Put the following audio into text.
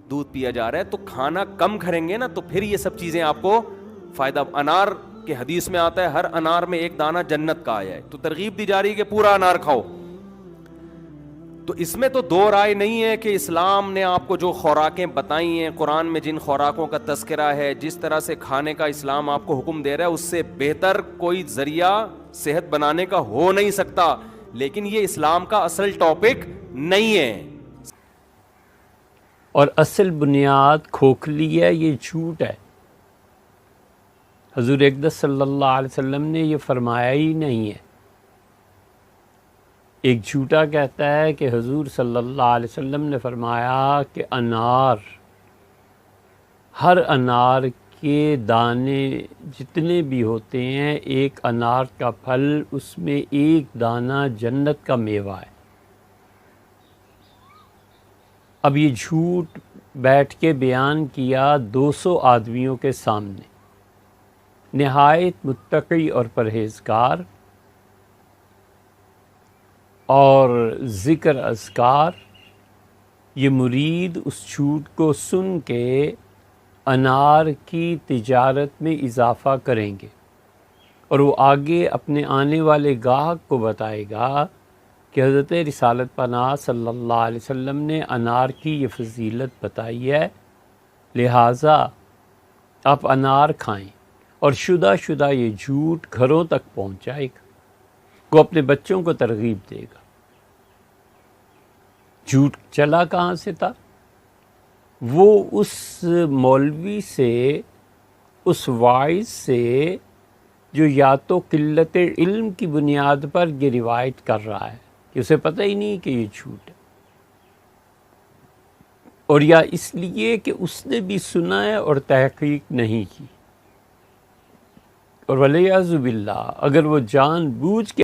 दूध पिया जा रहा है, तो खाना कम करेंगे ना तो फिर ये सब चीजें आपको फायदा। अनार के हदीस में आता है हर अनार में एक दाना जन्नत का आया है, तो तरगीब दी जा रही है कि पूरा अनार खाओ। तो इसमें तो दो राय नहीं है कि इस्लाम ने आपको जो खुराकें बताई हैं, कुरान में जिन खुराकों का तस्करा है, जिस तरह से खाने का इस्लाम आपको हुक्म दे रहा है, उससे बेहतर कोई जरिया सेहत बनाने का हो नहीं सकता। लेकिन ये इस्लाम का असल टॉपिक नहीं है। और असल बुनियाद खोखली है, ये झूठ है। हुज़ूर अक़दस सल्लल्लाहु अलैहि वसल्लम ने ये फरमाया ही नहीं है। एक झूठा कहता है कि हुज़ूर सल्लल्लाहु अलैहि वसल्लम ने फरमाया कि अनार, हर अनार के दाने जितने भी होते हैं, एक अनार का फल, उसमें एक दाना जन्नत का मेवा है। अब ये झूठ बैठ के बयान किया 200 आदमियों के सामने। निहायत मुत्तकी और परहेज़गार और ज़िक्र अज़कार, ये मुरीद उस झूठ को सुन के अनार की तिजारत में इजाफ़ा करेंगे और वो आगे अपने आने वाले गाहक को बताएगा कि हज़रत रिसालत पनाह सल्लल्लाहु अलैहि वसल्लम ने अनार की ये फजीलत बताई है, लिहाजा आप अनार खाएं। और शुदा ये झूठ घरों तक पहुंचाएगा, वो अपने बच्चों को तरगीब देगा। झूठ चला कहाँ से था? वो उस मौलवी से, उस वाइज से जो या तो किल्लत इल्म की बुनियाद पर ये रिवायत कर रहा है कि उसे पता ही नहीं कि ये झूठ है, और या इसलिए कि उसने भी सुना है और तहकीक नहीं की। और वलियाज़ु बिल्लाह, अगर वो जानबूझ के